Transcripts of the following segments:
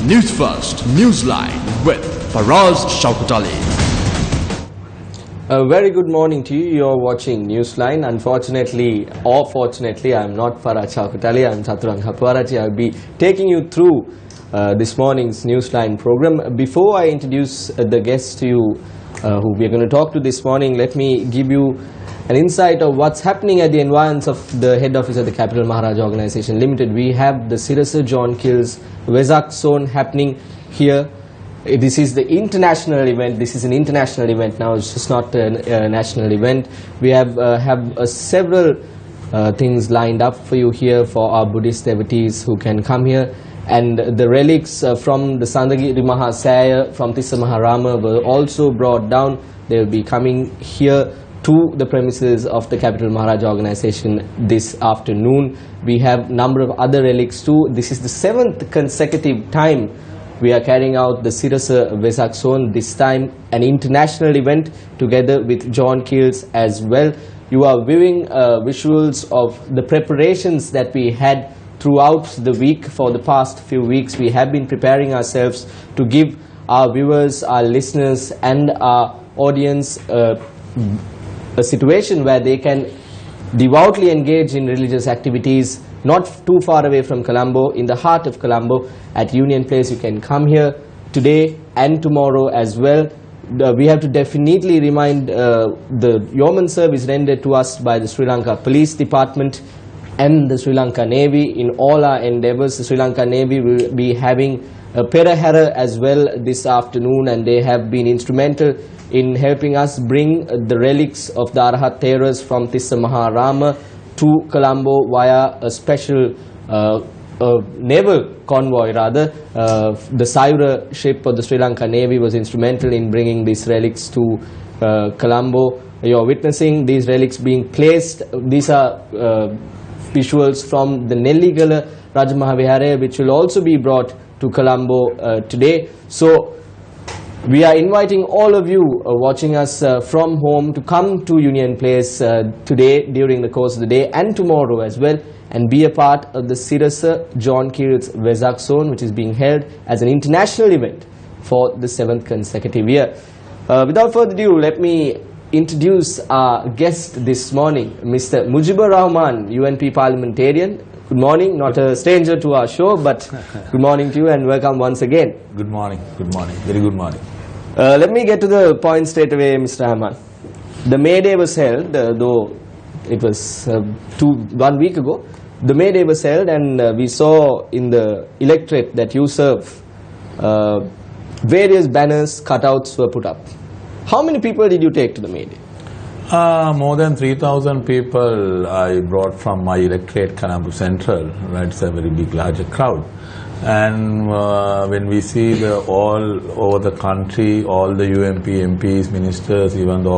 Newsfirst, Newsline with Sirasa Vesak. A very good morning to you. You're watching Newsline. Unfortunately or fortunately, I'm not Faraj Chaukatali. I'm Chaturang Hapwarachi. I'll be taking you through this morning's Newsline program. Before I introduce the guests to you who we're going to talk to this morning, let me give you an insight of what's happening at the environs of the head office of the Capital Maharaja Organisation Limited. We have the Sirasa Vesak Zone happening here. This is the international event. This is an international event now. It's just not a national event. We have several things lined up for you here for our Buddhist devotees who can come here. And the relics from the Sandagiri Mahasaya from Tissa Maharama were also brought down. They will be coming here to the premises of the Capital Maharaja Organisation this afternoon. We have a number of other relics too. This is the 7th consecutive time we are carrying out the Sirasa Vesak Zone, this time an international event together with John Keels as well. You are viewing visuals of the preparations that we had throughout the week. For the past few weeks we have been preparing ourselves to give our viewers, our listeners and our audience a situation where they can devoutly engage in religious activities not too far away from Colombo, in the heart of Colombo at Union Place. You can come here today and tomorrow as well. We have to definitely remind the yeoman service rendered to us by the Sri Lanka Police Department and the Sri Lanka Navy. In all our endeavours, the Sri Lanka Navy will be having a Perahara as well this afternoon, and they have been instrumental in helping us bring the relics of the Arahat Theras from Tissa Maharama to Colombo via a special naval convoy rather. The Sayura ship of the Sri Lanka Navy was instrumental in bringing these relics to Colombo. You are witnessing these relics being placed. These are visuals from the Nelligala Rajamahavihara, which will also be brought to Colombo today. So we are inviting all of you watching us from home to come to Union Place today during the course of the day and tomorrow as well, and be a part of the Sirasa John Keels Vesak Zone, which is being held as an international event for the 7th consecutive year. Without further ado, let me introduce our guest this morning, Mr. Mujibur Rahman, UNP parliamentarian. Good morning, not a stranger to our show, but good morning to you and welcome once again. Good morning, very good morning. Let me get to the point straight away, Mr. Rahman. The May Day was held, though it was 1 week ago. The May Day was held, and we saw in the electorate that you serve, various banners, cutouts were put up. How many people did you take to the May Day? More than 3,000 people I brought from my electorate, Colombo Central. Right, it's a very big, larger crowd. And when we see all over the country, all the UMP, MPs, ministers, even the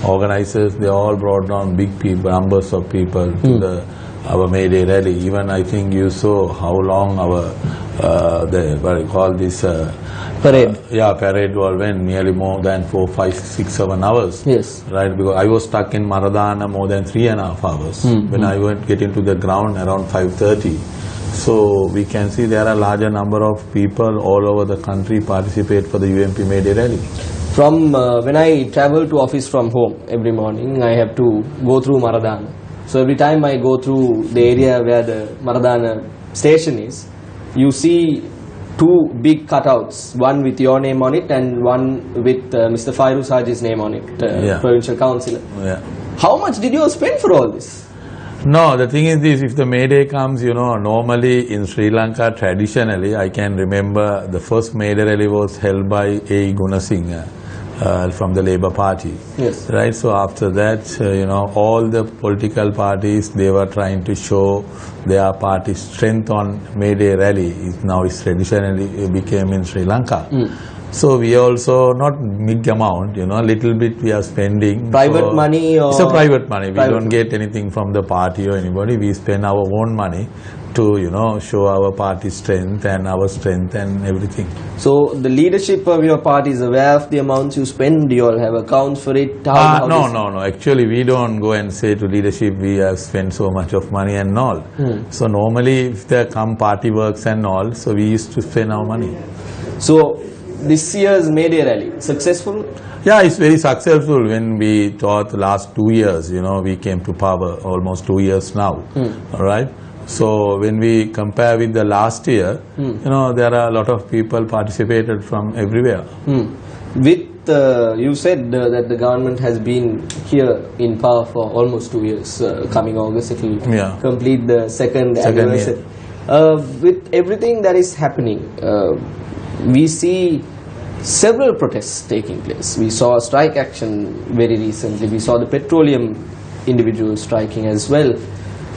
organizers, they all brought down big people, numbers of people to our May Day rally. Even I think you saw how long our what I call this parade. Parade went nearly more than 4, 5, 6, 7 hours. Yes. Right, because I was stuck in Maradana more than 3.5 hours. When I went get into the ground around 5:30. So we can see there are a larger number of people all over the country participate for the UMP May Day rally. From when I travel to office from home every morning, I have to go through Maradana. So every time I go through the area where the Maradana station is, you see 2 big cutouts, one with your name on it and one with Mr. Fairuz Haji's name on it, provincial councillor. How much did you spend for all this? No, the thing is this, if the May Day comes, normally in Sri Lanka, traditionally, I can remember the first May Day rally was held by A. Gunasinghe from the Labour Party. Yes. Right, so after that, all the political parties, they were trying to show their party's strength on May Day rally. Now it's traditionally became in Sri Lanka. So we also not big amount, little bit we are spending. Private money or? It's a private money. We don't get anything from the party or anybody. We spend our own money to, show our party strength and our strength and everything. So the leadership of your party is aware of the amounts you spend? Do you all have accounts for it? No. Actually, we don't go and say to leadership, we have spent so much of money and all. So normally, if there come party works and all, so we used to spend our money. So this year's May Day rally, successful? Yeah, it's very successful. When we thought last 2 years, we came to power almost 2 years now, all right? So when we compare with the last year, there are a lot of people participated from everywhere. You said that the government has been here in power for almost 2 years. Coming August, it will complete the second anniversary. With everything that is happening, we see several protests taking place. We saw strike action very recently. We saw the petroleum individuals striking as well.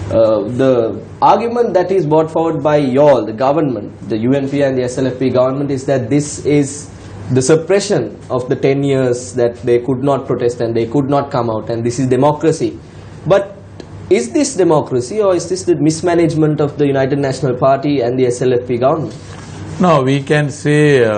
The argument that is brought forward by the government, the UNP and the SLFP government, is that this is the suppression of the 10 years that they could not protest and they could not come out, and this is democracy. But is this democracy, or is this the mismanagement of the United National Party and the SLFP government? No, we can say there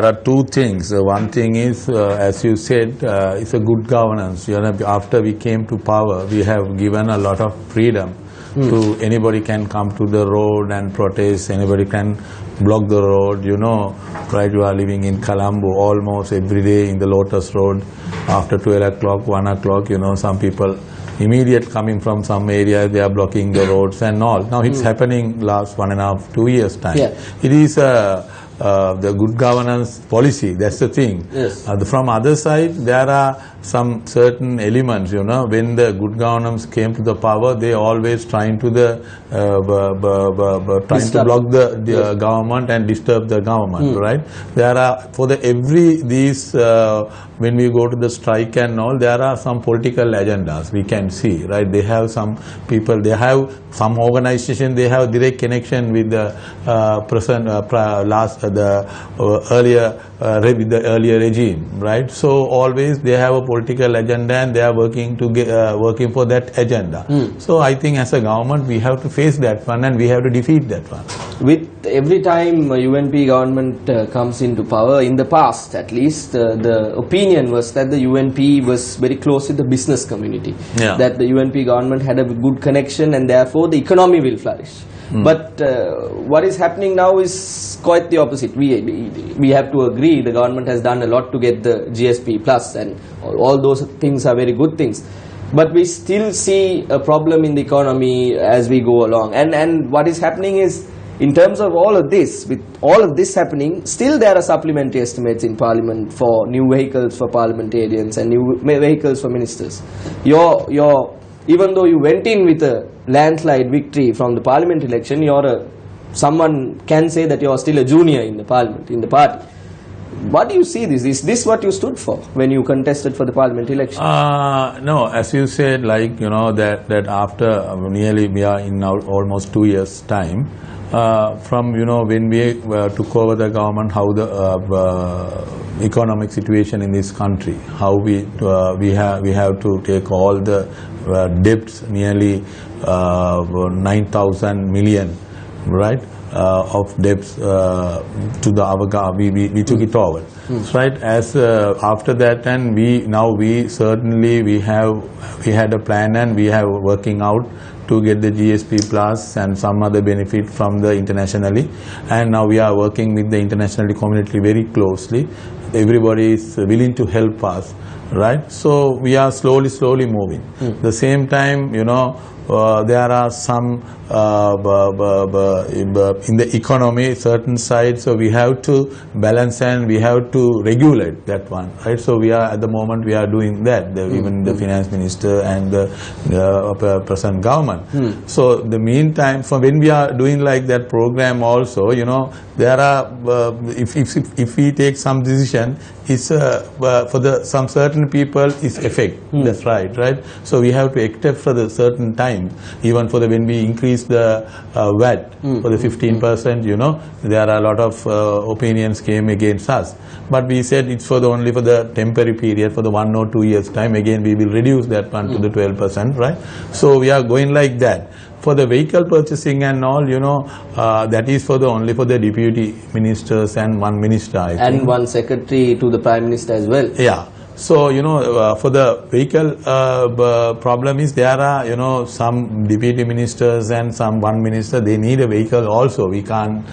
are two things. One thing is, as you said, it's a good governance. After we came to power, we have given a lot of freedom to anybody can come to the road and protest. Anybody can block the road. Right? You are living in Colombo almost every day in the Lotus Road. After 12 o'clock, 1 o'clock, some people immediate coming from some area, they are blocking the roads and all. Now it's happening last 1.5, 2 years time. Yeah. It is the good governance policy, that's the thing. Yes. From other side, there are some certain elements, when the good governance came to the power, they always trying to block the government and disturb the government, right? There are, when we go to the strike and all, there are some political agendas we can see, right? They have some people, they have some organization, they have direct connection with the earlier regime, right? So always they have a political agenda and they are working for that agenda. So I think as a government we have to face that one and we have to defeat that one. With every time UNP government comes into power, in the past at least, the opinion was that the UNP was very close with the business community. Yeah. That the UNP government had a good connection and therefore the economy will flourish. But what is happening now is quite the opposite. We have to agree the government has done a lot to get the GSP plus, and all those things are very good things. But we still see a problem in the economy as we go along. And what is happening is, in terms of all of this, with all of this happening, still there are supplementary estimates in Parliament for new vehicles for parliamentarians and new vehicles for ministers. Even though you went in with a landslide victory from the Parliament election, someone can say that you are still a junior in the Parliament, in the party. What do you see this? Is this what you stood for when you contested for the Parliament election? No, as you said, that after nearly we are in now almost 2 years time, from when we took over the government, how the economic situation in this country, how we have to take all the debts, nearly 9,000 million, right, of debts to our government. We took it over, right? As after that, and we had a plan and we have working out to get the GSP plus and some other benefit from the internationally, and now we are working with the international community very closely. Everybody is willing to help us, right? So we are slowly moving. The same time, there are some in the economy certain sides, so we have to balance and we have to regulate that one, right? So we are at the moment we are doing that, even the finance minister and the present government. So the meantime, for when we are doing like that program also, there are if we take some decision, is for some certain people is effect. That's right. So we have to accept for the certain time, even for when we increase the VAT for the 15%, you know, there are a lot of opinions came against us. But we said it's only for the temporary period, for the 1 or 2 years time. Again, we will reduce that one to the 12%, right? So we are going like that. For the vehicle purchasing and all, you know, that is for only for the deputy ministers and one minister, I think. And one secretary to the Prime Minister as well. Yeah. So, you know, for the vehicle problem is there are, you know, some deputy ministers and one minister, they need a vehicle also. We can't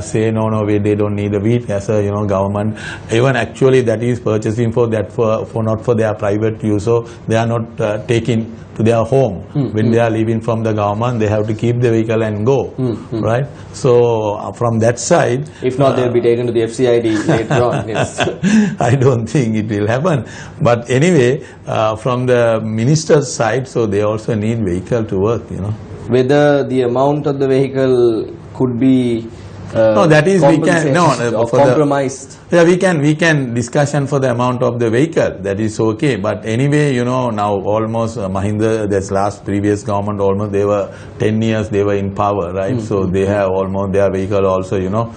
say no, they don't need a vehicle as a, you know, government. Even actually that is purchasing for that, for not for their private use. So they are not taking to their home. When they are leaving from the government, they have to keep the vehicle and go, right? So from that side, if not, they'll be taken to the FCID later on. Yes. I don't think it will happen. But anyway, from the minister's side, so they also need vehicle to work, you know. Whether the amount of the vehicle could be no, that is we can or compromised. We can discussion for the amount of the vehicle. That is okay. But anyway, you know, now almost Mahinda, this previous government, almost they were 10 years they were in power, right? So they have almost their vehicle also, you know,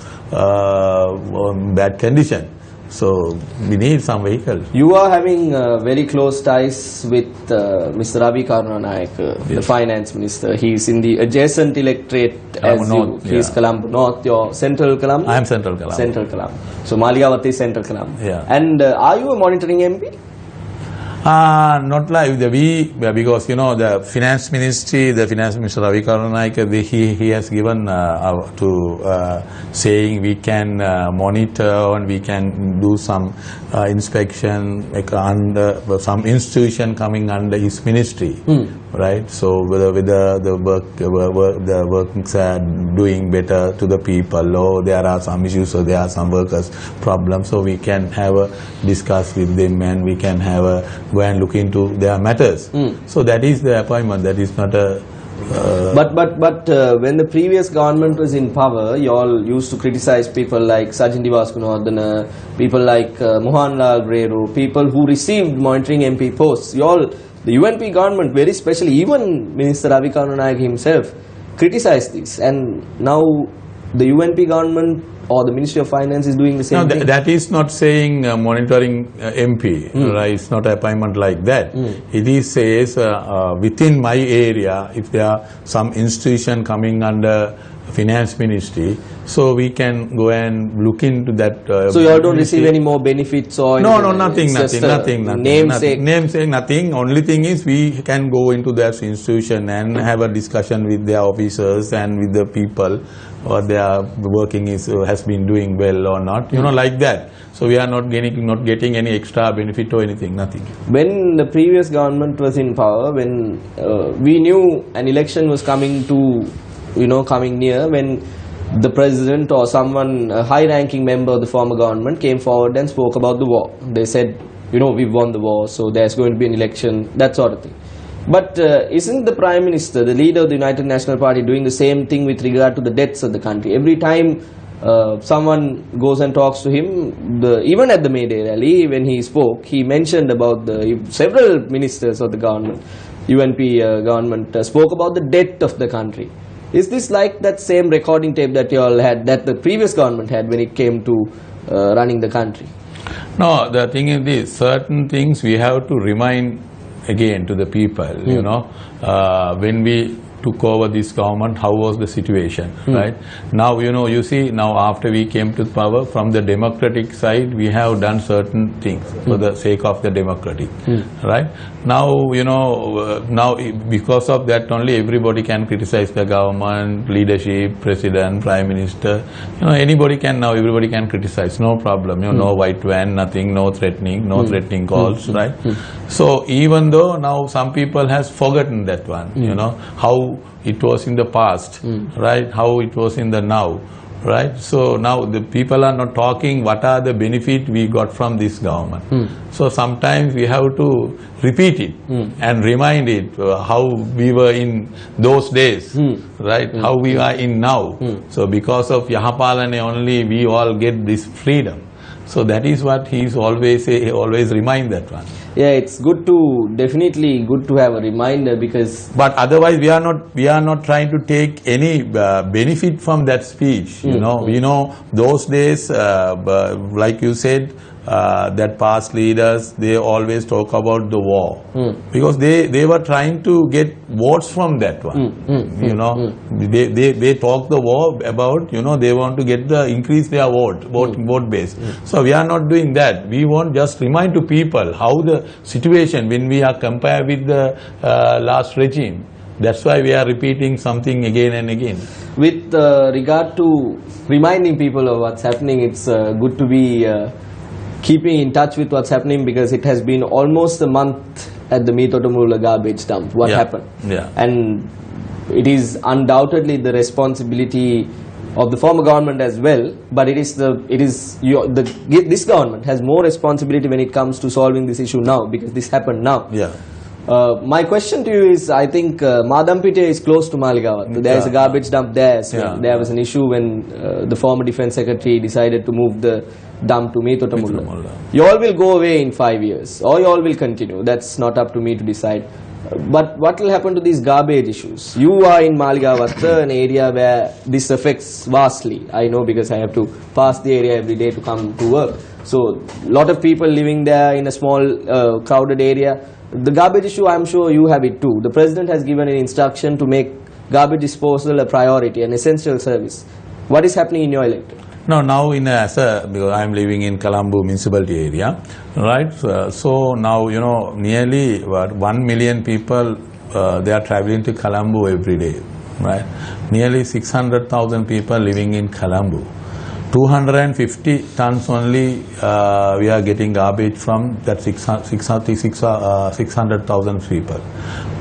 bad condition. So we need some vehicle. You are having very close ties with Mr. Ravi Karunanaike, the finance minister. He is in the adjacent electorate as you. He is Colombo North. Your Central Colombo? I am Central Colombo. Central Colombo. So Maliawati Central Colombo. Yeah. And are you a monitoring MP? Not like because, you know, the finance ministry, the finance minister Ravi Karunanaike, he has given to saying we can monitor and we can do some inspection like under some institution coming under his ministry, right? So whether the works are doing better to the people, or there are some issues, or there are some workers problems, so we can have a discuss with them and we can have a go and look into their matters. So that is the appointment. That is not a. But when the previous government was in power, you all used to criticize people like Sajin Divaskunawardena, people like Mohanlal Breru, people who received monitoring MP posts. You all, the UNP government, very specially, even Minister Ravi Karunanaike himself, criticized this. And now the UNP government or the Ministry of Finance is doing the same thing. That is not saying monitoring MP, right? It's not an appointment like that. It is says within my area, if there are some institution coming under finance ministry, so we can go and look into that. So you all don't receive any more benefits or nothing. Namesake, nothing. Only thing is we can go into that institution and have a discussion with their officers and with the people, or their working has been doing well or not, you know, like that. So we are not getting any extra benefit or anything, nothing. When the previous government was in power, when we knew an election was coming near, when the president or someone, a high-ranking member of the former government came forward and spoke about the war. They said, you know, we've won the war, so there's going to be an election, that sort of thing. But isn't the Prime Minister, the leader of the United National Party, doing the same thing with regard to the debts of the country? Every time someone goes and talks to him, even at the May Day rally, when he spoke, he mentioned about several ministers of the government, UNP government, spoke about the debt of the country. Is this like that same recording tape that you all had, that the previous government had when it came to running the country? No, the thing is this, certain things we have to remind again to the people, you know, when we took over this government, how was the situation, right? Now, you know, you see, now after we came to power, from the democratic side, we have done certain things for the sake of the democratic, right? Now, you know, now because of that only everybody can criticize the government, leadership, president, prime minister, you know, everybody can criticize, no problem, you know, no white van, nothing, no threatening calls, right? So even though now some people has forgotten that one, you know, how it was in the past, right? How it was in the now, right? So now the people are not talking what are the benefit we got from this government. So sometimes we have to repeat it and remind it how we were in those days, right? How we are in now. So because of Yahapalane only we all get this freedom. So that is what he is always remind that one. Yeah, it's definitely good to have a reminder, because. But otherwise, we are not trying to take any benefit from that speech. You know, those days, like you said, that past leaders, they always talk about the war, because they were trying to get votes from that one. They talk the war about, they want to increase their vote base. So we are not doing that. We want just remind to people how the situation when we are compared with the last regime. That's why we are repeating something again and again. With regard to reminding people of what's happening, it's good to be keeping in touch with what's happening, because it has been almost a month at the Meetotamulla garbage dump. What happened? Yeah. And it is undoubtedly the responsibility of the former government as well, but this government has more responsibility when it comes to solving this issue now, because this happened now. Yeah. My question to you is, I think Madampite is close to Maligavat. There is a garbage dump there as well. There was an issue when the former defense secretary decided to move the dump to Meetotamulla. You all will go away in 5 years, or you all will continue. That's not up to me to decide. But what will happen to these garbage issues? You are in Maligavat, an area where this affects vastly. I know, because I have to pass the area every day to come to work. So, a lot of people living there in a small crowded area. The garbage issue, I'm sure you have it too. The President has given an instruction to make garbage disposal a priority, an essential service. What is happening in your electorate? No, now because I'm living in Colombo municipality area, right? So now, nearly 1 million people, they are traveling to Colombo every day, right? Nearly 600,000 people living in Colombo. 250 tons only we are getting garbage from that 600,000 people.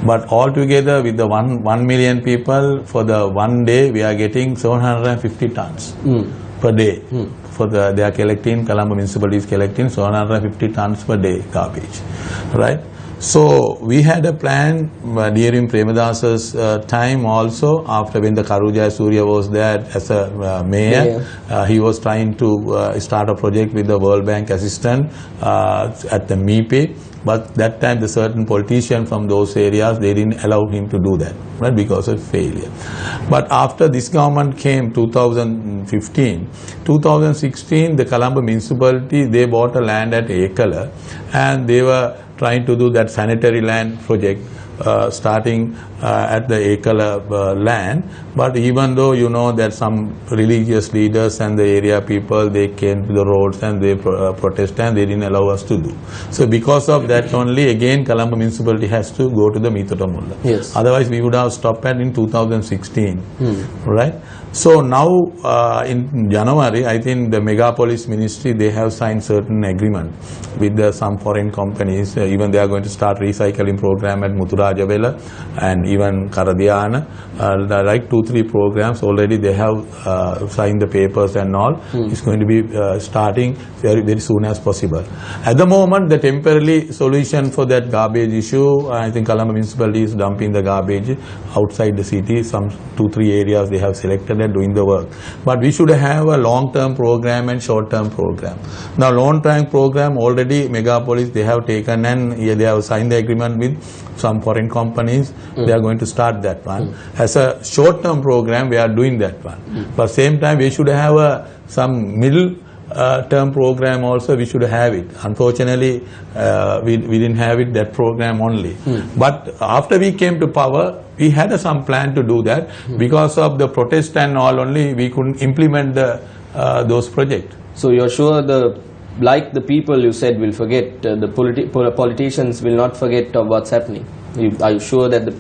But altogether with the 1 million people, for the one day we are getting 750 tons per day. They are collecting, Colombo municipality is collecting 750 tons per day garbage, right? So we had a plan during Premadasa's time also, after when the Karujaya Surya was there as a mayor. He was trying to start a project with the World Bank assistant at the MIPE. But that time the certain politician from those areas, they didn't allow him to do that, right, because of failure. But after this government came, 2016, the Colombo municipality, they bought a land at Ekala, and they were trying to do that sanitary land project starting at the Ekala land. But even though that some religious leaders and the area people, they came to the roads and they protested, and they didn't allow us to do. So because of that only, again Colombo municipality has to go to the Meetotamulla. Yes. Otherwise we would have stopped in 2016, right? So now in January, I think the Megapolis Ministry, they have signed certain agreement with some foreign companies. Even they are going to start recycling program at Muthurajavela and even Karadiana. Like 2-3 programs already they have signed the papers and all. It's going to be starting very, very soon as possible. At the moment, the temporary solution for that garbage issue, I think Colombo municipality is dumping the garbage outside the city. Some 2-3 areas they have selected and doing the work. But we should have a long-term program and short-term program. Now, long-term program already Megapolis they have taken, and they have signed the agreement with some foreign companies. They are going to start that one. As a short-term program, we are doing that one. But same time, we should have some middle term program also. We should have it. Unfortunately, we didn't have it, that program only. But after we came to power, we had some plan to do that. Because of the protest and all only, we couldn't implement those projects. So you're sure like the people you said will forget, the politicians will not forget of what's happening? Are you sure that the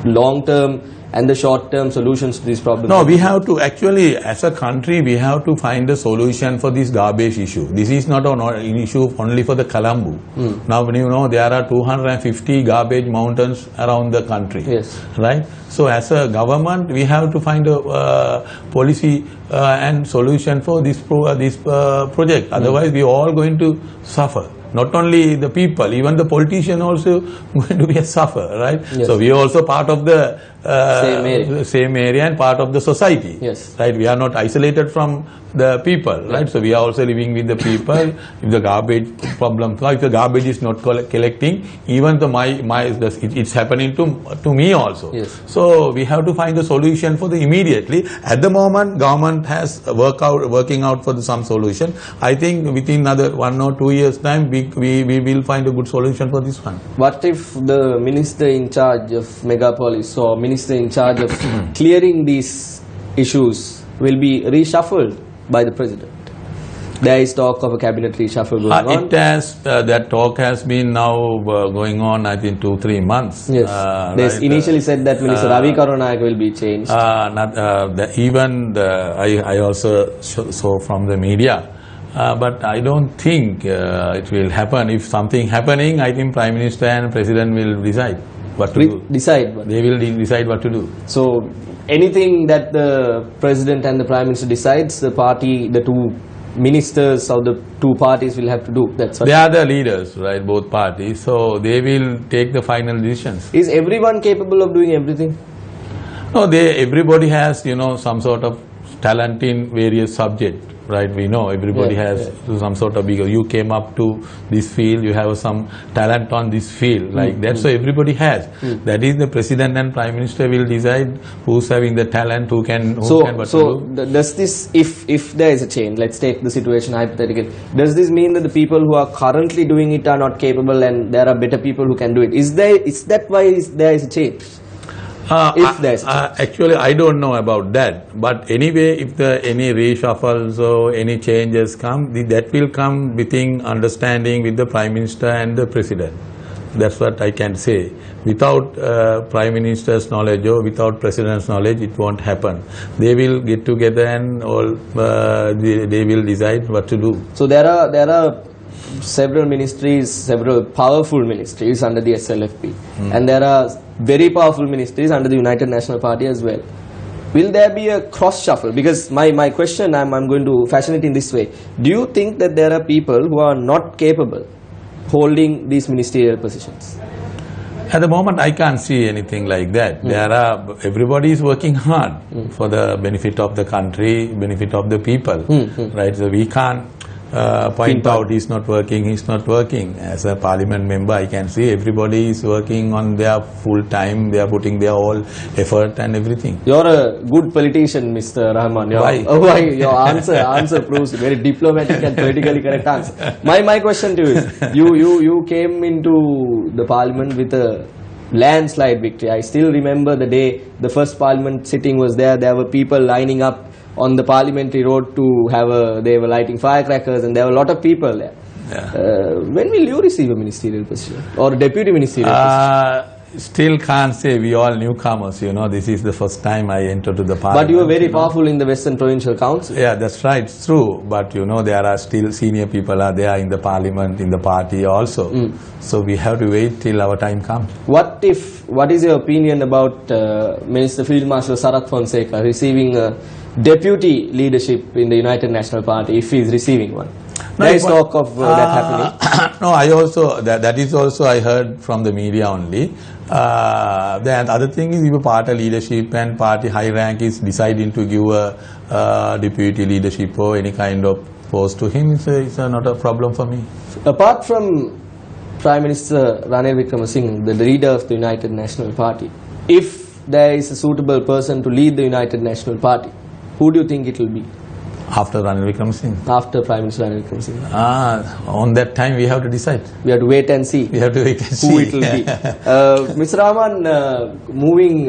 long-term and the short-term solutions to these problems? No, we have to actually, as a country, we have to find a solution for this garbage issue. This is not an issue only for the Colombo. Now, there are 250 garbage mountains around the country. Yes. Right? So, as a government, we have to find a policy and solution for this project. Otherwise, we are all going to suffer. Not only the people, even the politician also going to be a suffer, right? Yes. So we are also part of the same area and part of the society. Yes. Right? We are not isolated from the people, right? So we are also living with the people. If the garbage problem, if the garbage is not collecting, even it's happening to me also. Yes. So we have to find a solution for the immediately. At the moment, government has working out for some solution. I think within another 1 or 2 years time, we will find a good solution for this one. What if the minister in charge of megapolis or minister in charge of clearing these issues will be reshuffled by the president? There is talk of a cabinet reshuffle going on. That talk has been now going on, I think, 2-3 months. Yes. They initially said that Minister Ravi Karunayak will be changed. I also saw from the media. But I don't think it will happen. If something happening, I think Prime Minister and President will decide what to do. They will decide what to do. So anything that the President and the Prime Minister decides, the two ministers of the two parties will have to do. That's what they are the leaders, right? Both parties. So they will take the final decisions. Is everyone capable of doing everything? No, everybody has, some sort of talent in various subjects. Right, we know everybody has some sort of because you came up to this field, you have some talent on this field like that. So everybody has. That is the President and Prime Minister will decide who's having the talent, who can what to do. Does this, if there is a change, let's take the situation hypothetically, does this mean that the people who are currently doing it are not capable and there are better people who can do it? Is that why there is a change? Actually, I don't know about that. But anyway, if any reshuffles or any changes come, that will come within understanding with the Prime Minister and the President. That's what I can say. Without Prime Minister's knowledge or without President's knowledge, it won't happen. They will get together and they will decide what to do. So there are several ministries, several powerful ministries under the SLFP, and there are very powerful ministries under the United National Party as well. Will there be a cross shuffle? Because my question, I'm going to fashion it in this way. Do you think that there are people who are not capable holding these ministerial positions? At the moment, I can't see anything like that. Everybody is working hard for the benefit of the country, benefit of the people, right? So we can't point out he's not working. As a parliament member, I can see everybody is working on their full time. They are putting their all effort and everything. You're a good politician, Mr. Rahman. Why? Your answer proves a very diplomatic and politically correct answer. My question to you is, you came into the parliament with a landslide victory. I still remember the day the first parliament sitting was there. There were people lining up on the parliamentary road they were lighting firecrackers, and there were a lot of people there. When will you receive a ministerial position or a deputy ministerial position? Still can't say. We all newcomers, this is the first time I entered to the parliament. But you were very powerful in the Western Provincial Council. Yeah, that's right, it's true. But there are still senior people are there in the parliament, in the party also. So we have to wait till our time comes. What is your opinion about Minister Field Marshal Sarath Fonseca receiving a deputy leadership in the United National Party, if he is receiving one? There is talk of that happening. No, I also, that is also I heard from the media only. The other thing is, if a party leadership and party high rank is deciding to give a deputy leadership or any kind of post to him, it's not a problem for me. Apart from Prime Minister Ranil Wickremesinghe, the leader of the United National Party, if there is a suitable person to lead the United National Party, who do you think it will be? After Ranil Wickremesinghe? After Prime Minister Ranil Wickremesinghe. On that time we have to decide. We have to wait and see. We have to wait and see who it will be. Mr. Rahman, moving,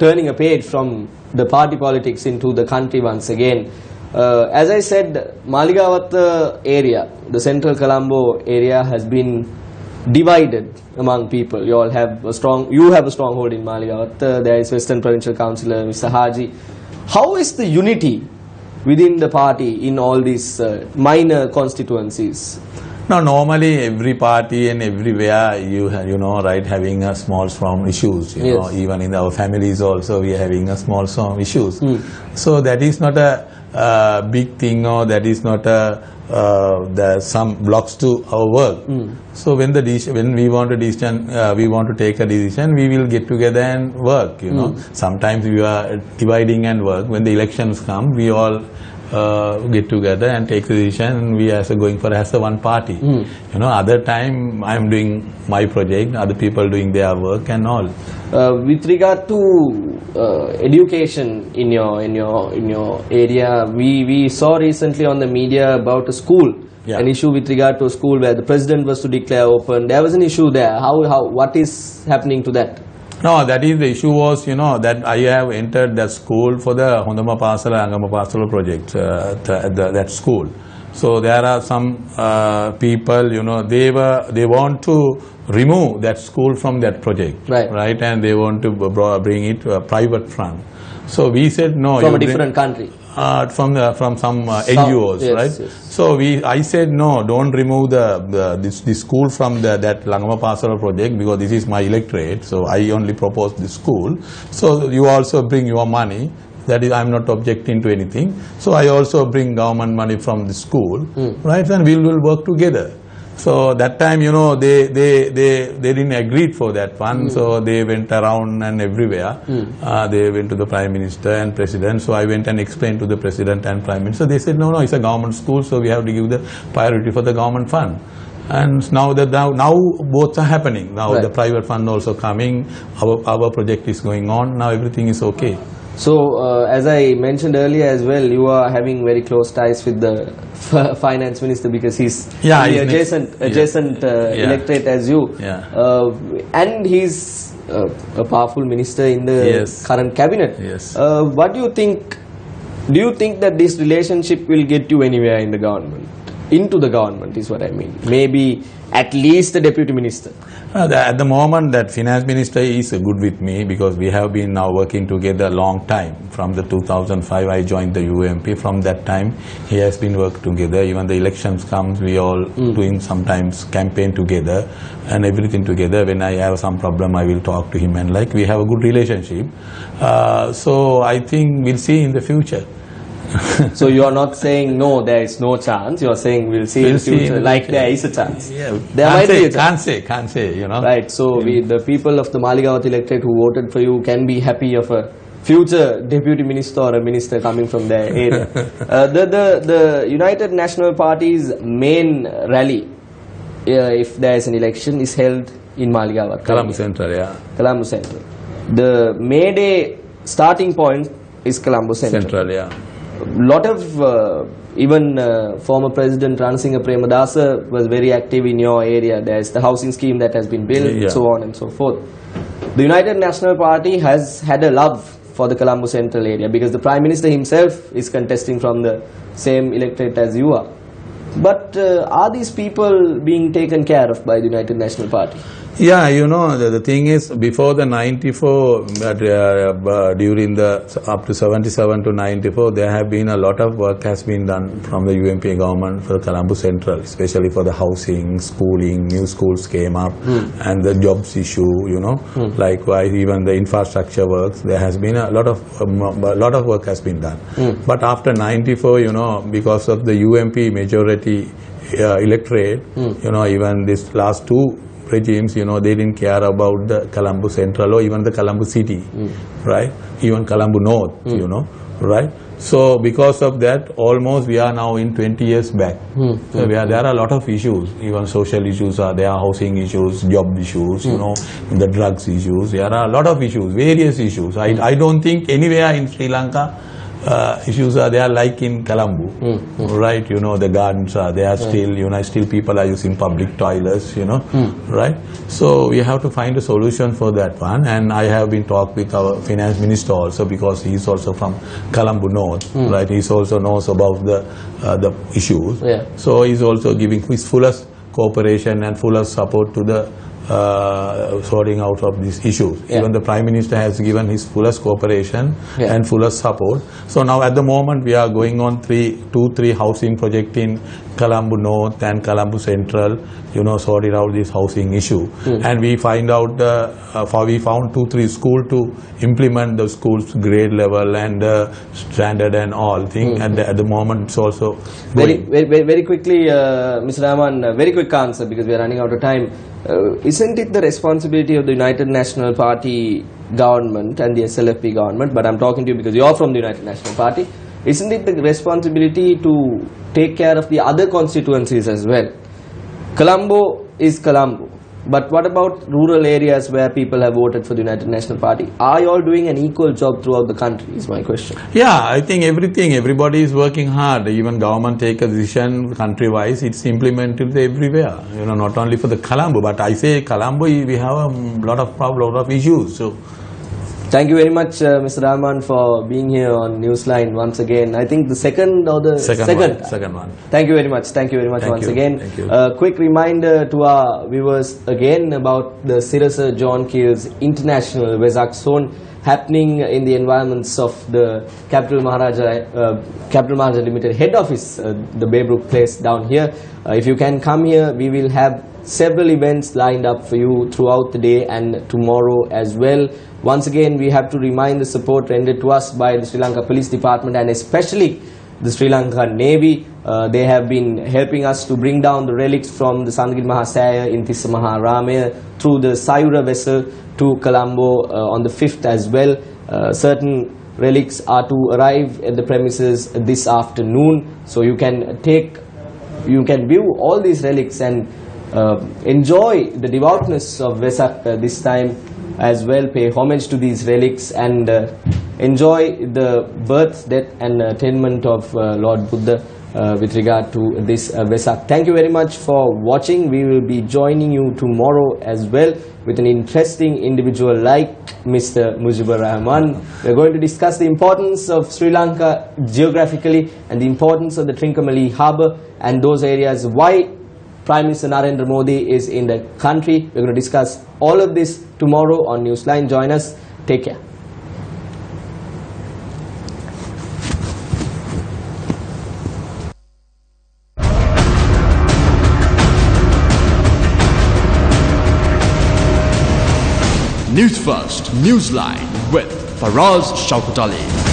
turning a page from the party politics into the country once again. As I said, Maligawatha area, the central Colombo area, has been divided among people. You have a stronghold in Maligawatha. There is Western Provincial Councillor Mr. Haji. How is the unity within the party in all these minor constituencies? No, normally every party and everywhere having a small issues. Even in our families also we are having a small issues. So that is not a big thing, or that is not some blocks to our work. So when we want to take a decision, we will get together and work. You know, sometimes we are dividing and work. When the elections come, we all get together and take the decision, and we are going for as a one party. You know, other time I am doing my project, other people doing their work and all. With regard to education in your area, we saw recently on the media about a school, an issue with regard to a school where the president was to declare open. There was an issue there. What is happening to that? No, that is the issue was, you know, that I have entered that school for the Hondama Pasala Angama Pasala project, that school. So there are some people, you know, they want to remove that school from that project, right? And they want to bring it to a private fund. So we said no. From a different country. From some NGOs, yes, right? Yes. So I said no, don't remove this school from that Langama Pasara project, because this is my electorate. So I only propose this school. So you also bring your money. That is, I'm not objecting to anything. So I also bring government money from the school, right? And we will work together. So that time, you know, they didn't agree for that one. So they went around and everywhere. They went to the Prime Minister and President. So I went and explained to the President and Prime Minister. They said, no, it's a government school, so we have to give the priority for the government fund. And now both are happening. Now the private fund also coming. Our project is going on. Now everything is okay. So, as I mentioned earlier as well, you are having very close ties with the finance minister, because he's adjacent electorate as you, and he's a powerful minister in the current cabinet. What do you think? Do you think that this relationship will get you anywhere in the government? Into the government is what I mean. Maybe at least the deputy minister. At the moment, that finance minister is good with me, because we have been now working together a long time. From the 2005, I joined the UMP. From that time, he has been working together. Even the elections comes, we all doing sometimes campaign together and everything together. When I have some problem, I will talk to him, and like we have a good relationship. So I think we'll see in the future. So you are not saying no, there is no chance. You are saying we'll see in the future, like there is a chance. Yeah, there might be a chance. Can't say, you know. Right. So the people of the Maligavat electorate who voted for you can be happy of a future deputy minister or a minister coming from their area. The United National Party's main rally, if there is an election, is held in Maligavat. Colombo Central, Colombo Central. The May Day starting point is Colombo Central. Lot of even former President Ranasinghe Premadasa was very active in your area. There is the housing scheme that has been built, so on and so forth. The United National Party has had a love for the Colombo Central area, because the Prime Minister himself is contesting from the same electorate as you are. But are these people being taken care of by the United National Party? Yeah, you know, the thing is, before the 94, during the up to 77 to 94, there have been a lot of work has been done from the UMP government for Colombo Central, especially for the housing, schooling, new schools came up, and the jobs issue, you know, likewise even the infrastructure works. There has been a lot of work has been done. But after 94, you know, because of the UMP majority electorate, you know, even this last two regimes, you know, they didn't care about the Colombo Central or even the Colombo City, right? Even Colombo North, you know, right? So because of that, almost we are now in 20 years back. So there are a lot of issues, even social issues are there, housing issues, job issues, you know, the drugs issues. There are a lot of issues, various issues. I don't think anywhere in Sri Lanka issues are there like in Colombo, right? You know, the gardens are there still, you know, still people are using public toilets, you know, right? So we have to find a solution for that one, and I have been talking with our finance minister also, because he is also from Colombo North, right? He also knows about the issues, so he is also giving his fullest cooperation and fullest support to the sorting out of these issues. Even the Prime Minister has given his fullest cooperation and fullest support. So now at the moment we are going on 3 housing project in Colombo North and Colombo Central, sorted out this housing issue. And we found 2-3 schools to implement the school's grade level and standard and all thing. And at the moment it's also very quickly, Mr. Rahman, very quick answer because we are running out of time. Isn't it the responsibility of the United National Party government and the SLFP government, but I'm talking to you because you're from the United National Party, isn't it the responsibility to take care of the other constituencies as well? Colombo is Colombo, but what about rural areas where people have voted for the United National Party? Are you all doing an equal job throughout the country is my question. Yeah, I think everybody is working hard. Even government take a decision country-wise, it's implemented everywhere. Not only for the Colombo, but I say Colombo, we have a lot of issues. So. Thank you very much, Mr. Rahman, for being here on Newsline once again. I think the second one. Thank you very much. Thank you very much once again. Thank you. Quick reminder to our viewers again about the Sirasa John Keel's International Vesak Zone happening in the environments of the Capital Maharaja Limited head office, the Baybrook place down here. If you can come here, we will have several events lined up for you throughout the day and tomorrow as well. Once again, we have to remind the support rendered to us by the Sri Lanka Police Department and especially the Sri Lanka Navy. They have been helping us to bring down the relics from the Sandagiri Mahasaya in Tissa Maharamaya through the Sayura vessel to Colombo on the 5th as well. Certain relics are to arrive at the premises this afternoon, so you can view all these relics and enjoy the devoutness of Vesak this time as well. Pay homage to these relics and enjoy the birth, death and attainment of Lord Buddha with regard to this Vesak. Thank you very much for watching. We will be joining you tomorrow as well with an interesting individual like Mr. Mujibur Rahman. We are going to discuss the importance of Sri Lanka geographically and the importance of the Trincomalee Harbour and those areas, why Prime Minister Narendra Modi is in the country. We're going to discuss all of this tomorrow on Newsline. Join us. Take care. News First, Newsline with Faraz Shaukut Ali.